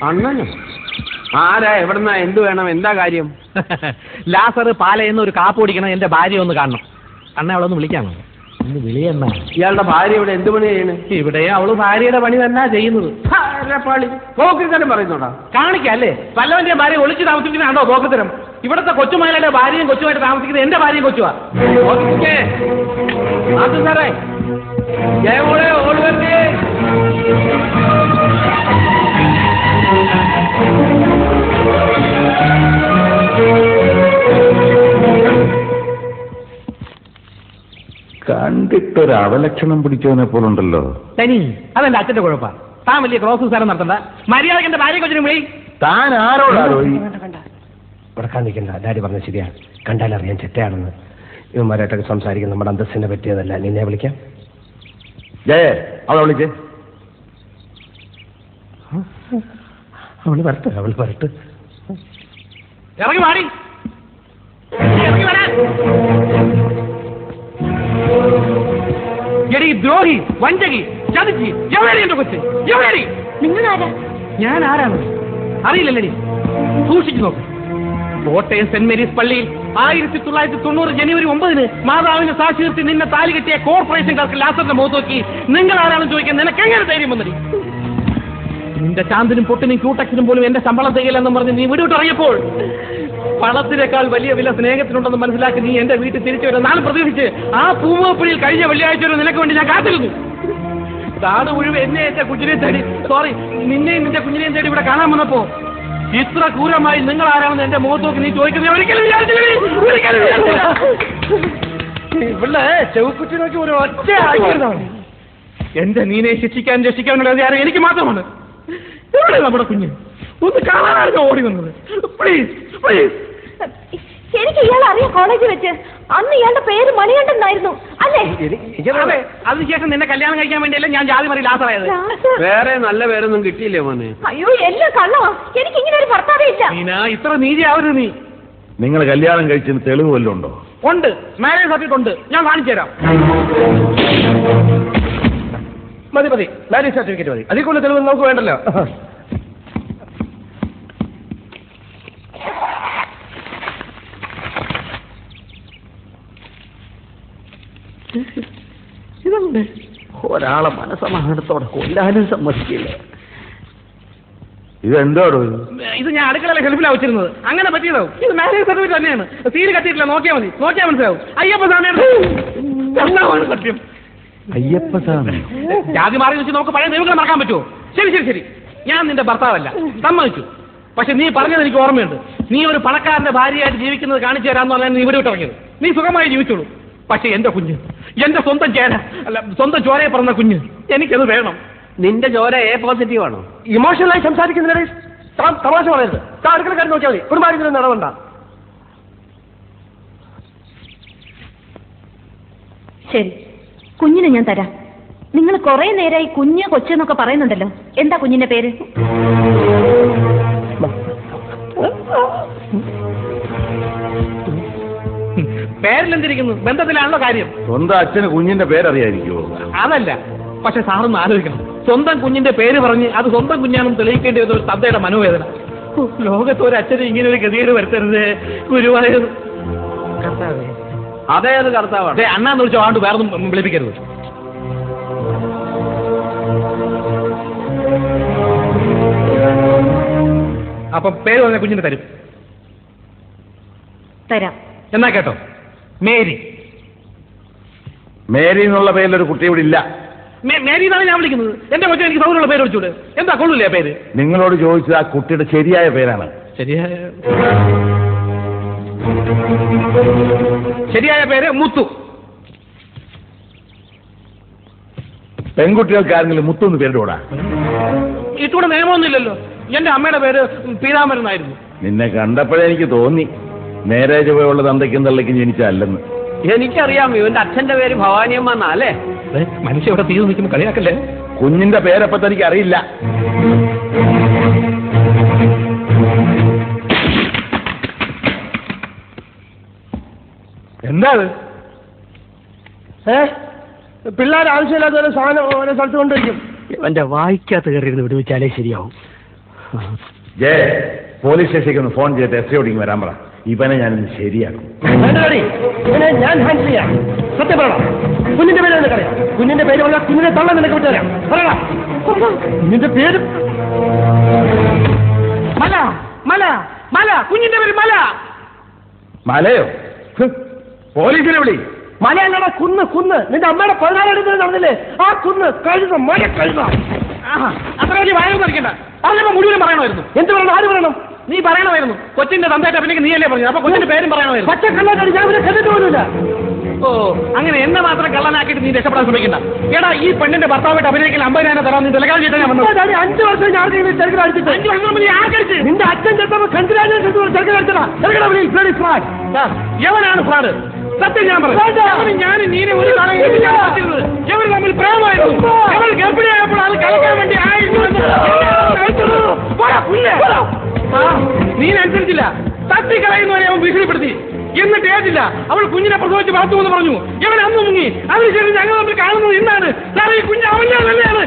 അണ്ണനോ? ആരാ? എവിടുന്നാ? എന്ത് വേണം? എന്താ കാര്യം? ലാസർ പാലയെന്ന് ഒരു കാപ്പ് കുടിക്കണം, എന്റെ ഭാര്യ ഒന്ന് കാണണം. അണ്ണ അവളൊന്ന് വിളിക്കാമോ? ഒന്ന് വിളിയണ്ണ. ഇയാളുടെ ഭാര്യ ഇവിടെ എന്ത് പണി ചെയ്യണ്? ഇവിടെ അവള് ഭാര്യയുടെ പണി തന്നെ ചെയ്യുന്നത്. പോക്കിത്തരം പറയുന്നോടാ. കാണിക്കല്ലേ, വല്ലവന്റെ ഭാര്യ ഒളിച്ച് താമസിക്കുന്നതാണോ പോക്കത്തരം? ഇവിടുത്തെ കൊച്ചുമലയുടെ ഭാര്യയും കൊച്ചുമായിട്ട് താമസിക്കുന്നത് എന്റെ ഭാര്യയും കൊച്ചുവാ. അത് സാറേ ജയമോളെ ഓട് വരട്ടെ. കണ്ടിട്ടൊരു അവലക്ഷണം പിടിച്ചവനെ പോലുണ്ടല്ലോ. തനി അതെന്റെ അച്ഛന്റെ കുഴപ്പ. താൻ വലിയ ക്രോസ് സാരം നടത്തണ്ട. മര്യാദക്ക് എന്റെ ഭാര്യ കൊച്ചിനും വിളി. താൻ ആരോടാണോ ഉടക്കാൻ നിൽക്കണ്ട. ഡാഡി പറഞ്ഞ ശരിയാണ്. കണ്ടാലറിയാൻ ചെറ്റയാണെന്ന്. ഇവന്മാരായിട്ടൊക്കെ സംസാരിക്കുന്ന നമ്മുടെ അന്തസ്സിനെ പറ്റിയതല്ല. നിന്നെ വിളിക്കാം. ജയ അവളെ വിളിച്ചേ. അവള് വരട്ടെ, അവള് വരട്ടെ. ഇറങ്ങി വാടി, ഇറങ്ങി വരാൻ. എടി ദ്രോഹി, വഞ്ചകി, ചതിച്ചി, എവിടെയാണ് എന്റെ കൊച്ച്? എവിടെയാണ്? നിങ്ങളാരാ? ഞാൻ ആരാണ് അറിയില്ലല്ലേടി. സൂക്ഷിച്ചു നോക്ക്. കോട്ടയം സെന്റ് മേരീസ് പള്ളിയിൽ 1990 ജനുവരി 9 മാതാവിനെ സാക്ഷി നിർത്തി നിന്നെ താലി കെട്ടിയ കോർപ്പറേഷൻകാർക്ക് ലാസറിന്റെ മുഖത്ത് നോക്കി നിങ്ങൾ ആരാണെന്ന് ചോദിക്കാൻ നിനക്ക് എങ്ങനെ ധൈര്യം വന്നടി? നിന്റെ ചാന്തിനും പൊട്ടിനും ക്യൂട്ടക്സിനും പോലും എന്റെ ശമ്പളം തികയില്ലെന്നും പറഞ്ഞ് നീ വിട്ടുവിട്ടിറങ്ങിയപ്പോൾ പണത്തിനേക്കാൾ വലിയ വില സ്നേഹത്തിനുണ്ടെന്ന് മനസ്സിലാക്കി നീ എന്റെ വീട്ടിൽ തിരിച്ചു വരാൻ നാളെ പ്രതീക്ഷിച്ച് ആ പൂമുഖപ്പുഴയിൽ കഴിഞ്ഞ വെള്ളിയാഴ്ച വരെ നിനക്ക് വേണ്ടി ഞാൻ കാത്തിരുന്നു. നാട് മുഴുവൻ എന്നെ എന്റെ കുഞ്ഞിനെ തേടി, സോറി നിന്നെയും നിന്റെ കുഞ്ഞിനെയും തേടി ഇവിടെ കാണാൻ വന്നപ്പോ ഇത്ര ക്രൂരമായി നിങ്ങൾ ആരാണെന്ന് എന്റെ മുഖത്ത് നോക്കി നീ ചോദിക്കുന്നത് ഒരിക്കലും വിചാരിച്ചില്ല. ഇവിടെ ചെവുക്കുറ്റി നോക്കി ഒരു ഒറ്റ ആഗ്രഹമാണ്. എന്റെ നീനെ ശിക്ഷിക്കാൻ രക്ഷിക്കാനുള്ള അധികാരം എനിക്ക് മാത്രമാണ്. എവിടെ നമ്മുടെ കുഞ്ഞ്? ഒന്ന് കാണാനായിരുന്നു ഓടി വന്നത്. Please please. എനിക്ക് ഇയാളെ അറിയാം. കോളേജിൽ വെച്ച് അന്ന് ഇയാളുടെ പേര് മണികണ്ഠനായിരുന്നു അല്ലേ? അതെ. അതിനുശേഷം നിന്നെ കല്യാണം കഴിക്കാൻ വേണ്ടിയല്ലേ ഞാൻ ജാതി മറി ലാസറായത്. വേറെ നല്ല പേരൊന്നും കിട്ടിയില്ലേ മോനെ? അയ്യോ എല്ലാം കള്ളവാ. എനിക്ക് ഇങ്ങനെ ഒരു ഭർത്താവേ ഇല്ല. നീന ഇത്ര നീതിയാവരുത് നീ. നിങ്ങൾ കല്യാണം കഴിച്ചതിന് തെളിവ് വല്ലതും ഉണ്ടോ? ഉണ്ട്, മാരേജ് സർട്ടിഫിക്കറ്റ് ഉണ്ട്. ഞാൻ കാണിച്ചു തരാം. മതി മതി, മാരേജ് സർട്ടിഫിക്കറ്റ് മതി. അതിൽ കൂടുതൽ തെളിവ് നമുക്ക് വേണ്ടല്ലോ. ഇതുണ്ട്. ഒരാളെ മനസമാധാനത്തോടെ കൊല്ലാനും സമ്മതിക്കില്ല. ഇതെന്തോടോ? ഇത് ഞാൻ അടുക്കളയിലെ ഷെൽഫിലാണ് വെച്ചിരുന്നത്. അങ്ങനെ പറ്റിയതാവും. ഇത് മാരേജ് സർട്ടിഫിക്കറ്റ് തന്നെയാണ്. സീൽ കത്തിയിട്ടില്ല. നോക്കിയാൽ മതി. നോക്കിയാൽ മനസ്സിലാവും. അയ്യപ്പ സ്വാമിയാണ് സത്യം. അയ്യപ്പ സ്വാമി ജാതി മാറി വെച്ച് നമുക്ക് പഴയ ദൈവങ്ങളെ മറക്കാൻ പറ്റുമോ? ശരി ശരി ശരി, ഞാൻ നിന്റെ ഭർത്താവല്ല, സമ്മതിച്ചു. പക്ഷെ നീ പറഞ്ഞത് എനിക്ക് ഓർമ്മയുണ്ട്. നീ ഒരു പണക്കാരന്റെ ഭാര്യയായിട്ട് ജീവിക്കുന്നത് കാണിച്ചു തരാമെന്ന് പറഞ്ഞാൽ നീ ഇവിടെ വിട്ടിറങ്ങിയത്. നീ സുഖമായി ജീവിച്ചോളൂ. പക്ഷെ എന്റെ കുഞ്ഞ്, എന്റെ സ്വന്തം ചേര അല്ല സ്വന്തം ചോരയെ പറഞ്ഞ കുഞ്ഞ്, എനിക്കത് വേണം. നിന്റെ ചോര എ പോസിറ്റീവ് ആണോ? ഇമോഷണലായി സംസാരിക്കുന്നതിനിടെ തമാശ പറയരുത്. അടുക്കള കാര്യം നോക്കിയാൽ മതി. കുടുംബാരികളും നടവണ്ട. ശരി, കുഞ്ഞിനെ ഞാൻ തരാം. നിങ്ങൾ കുറെ നേരമായി കുഞ്ഞ് കൊച്ചെന്നൊക്കെ പറയുന്നുണ്ടല്ലോ. എന്താ കുഞ്ഞിന്റെ പേര്? പേരിലെന്തിരിക്കുന്നു? ബന്ധത്തിലാണല്ലോ കാര്യം. സ്വന്തം അച്ഛന് കുഞ്ഞിന്റെ പേരറിയായിരിക്കുമോ? അതല്ല, പക്ഷെ സാറൊന്ന് ആലോചിക്കണം. സ്വന്തം കുഞ്ഞിന്റെ പേര് പറഞ്ഞ് അത് സ്വന്തം കുഞ്ഞാണെന്ന് തെളിയിക്കേണ്ടി വരുന്ന ഒരു തന്തയുടെ മനോവേദന. ലോകത്ത് ഒരു അച്ഛന് ഇങ്ങനെ ഒരു ഗതികേട് വരുത്തരുത് ഗുരുവായൂർ. അതേത് കർത്താവാണ്? അണ്ണാന്ന് വിളിച്ചോ, ആണ്ട് വേറൊന്നും വിളിപ്പിക്കരുത്. അപ്പം പേര് പറഞ്ഞ കുഞ്ഞിന് തരും. തരാം. എന്നാ കേട്ടോ, മേരി. മേരി എന്നുള്ള പേരിലൊരു കുട്ടി ഇവിടെ ഇല്ല. മേരി എന്നാണ് ഞാൻ വിളിക്കുന്നത്. എന്റെ കൊച്ചു എനിക്ക് സൗകര്യമുള്ള പേര് വിളിച്ചൂടെ? എന്താ കൊള്ളൂല്ലേ ആ പേര്? നിങ്ങളോട് ചോദിച്ചത് ആ കുട്ടിയുടെ ശരിയായ പേരാണ്. ശരിയായ പേര് മുത്തു. പെൺകുട്ടികൾക്ക് ആരെങ്കിലും മുത്തു എന്ന് പേരിടൂടാ? ഇട്ടൂടെ നിയമമൊന്നുമില്ലല്ലോ. എന്റെ അമ്മയുടെ പേര് പീതാമരൻ എന്നായിരുന്നു. നിന്നെ കണ്ടപ്പോഴേ എനിക്ക് തോന്നി നേരെ ചുവയുള്ള തന്തയ്ക്കും തള്ളയ്ക്കും ജനിച്ചല്ലെന്ന്. എനിക്കറിയാം, ഇവന്റെ അച്ഛന്റെ പേര് ഭവാനിയമ്മ എന്നാ അല്ലേ? മനുഷ്യ ഇവിടെ തീർന്നു നിൽക്കുമ്പോൾ കളിയാക്കല്ലേ. കുഞ്ഞിന്റെ പേരപ്പോ തനിക്ക് അറിയില്ല. എന്താ പിള്ളേർ ആവശ്യമില്ലാത്ത സാധനം ഓരോ സ്ഥലത്ത് കൊണ്ടിരിക്കും. ഇവന്റെ വായിക്കാത്ത കയറിയിരുന്ന് വിടുവിച്ചാലേ ശരിയാവും. ജയ പോലീസ് സ്റ്റേഷനിലേക്ക് ഒന്ന് ഫോൺ ചെയ്തിട്ട് എസ് ഐയോടിങ് വരാൻ പറ. ഇവനെ ഞാനിന്ന് ശരിയാക്കും. ഞാൻ ഹാൻഡിൽ ചെയ്യാം. സത്യം പറയണം. കുഞ്ഞിന്റെ പേര് നിനക്കറിയാം. കുഞ്ഞിന്റെ പേര് പറഞ്ഞാൽ കുഞ്ഞിനെ തള്ള നിനക്ക് വിട്ടുതരാം. പറയടാ കുഞ്ഞിന്റെ പേര്. മല മല മല കുഞ്ഞിന്റെ പേര് മല. മലയോ? പോലീസിനെ വിളി. മലയല്ലടാ കുന്ന്. കുന്ന് നിന്റെ അമ്മയുടെ 14 അടി നടന്നില്ലേ ആ കുന്ന്. കഴുത മല കഴുത. അത്ര വലിയ വായൊന്നും അടിക്കണ്ട. പറഞ്ഞപ്പോ മുഴുവനും പറയണമായിരുന്നു. എന്ത് പറയണം? ആര് പറയണം? നീ പറയണമായിരുന്നു. കൊച്ചിന്റെ തന്തയായിട്ട് അഭിനയിക്ക് നീയല്ലേ പറഞ്ഞു. അപ്പൊ കൊച്ചിന്റെ പേരും പറയണമായിരുന്നു. പച്ച കള്ളാടി ഞാൻ ഇവരെ കണ്ടിട്ട് പോലുമില്ല. ഓ അങ്ങനെ എന്നെ മാത്രം കള്ളനാക്കിയിട്ട് നീ രക്ഷപ്പെടാൻ ശ്രമിക്കണ്ട. എടാ ഈ പെണ്ണിന്റെ ഭർത്താവായിട്ട് അഭിനയിക്കാൻ 50,000 തരാം. നീ ടെലഗ്രാം ചെയ്താൽ ഞാൻ വന്നു. 5 വർഷം ഞാൻ ചെറുക്കൻ അടിച്ചിട്ട് 5 വർഷം മുമ്പ് നീ ആർക്കടിച്ച്? നിന്റെ അച്ഛൻ ചെറുപ്പം കൺഗ്രാജുലേഷൻ ചെറുക്കൻ അടിച്ചടാ. എവനാണ് ഫ്രാഡ്? സത്യം ഞാൻ പറഞ്ഞു. ഞാൻ നീനെ ഒരു എവർ തമ്മിൽ പ്രേമായിരുന്നു. എവർ ഗർഭിണിയായപ്പോൾ അത് കളക്കാൻ വേണ്ടി നീ അനുസരിച്ചില്ല. തട്ടിക്കളയുന്നവരെ അവൻ ഭീഷണിപ്പെടുത്തി. എന്നിട്ട് ഏറ്റില്ല. അവൾ കുഞ്ഞിനെ പ്രസവിച്ച് വളർത്തുമെന്ന് പറഞ്ഞു. ഇവൻ അന്ന് മുങ്ങി. അതിനുശേഷം ഞങ്ങൾ തമ്മിൽ കാണുന്നത് ഇന്നാണ്. സാറേ ഈ കുഞ്ഞ് അവന്റെ തന്നെയാണ്.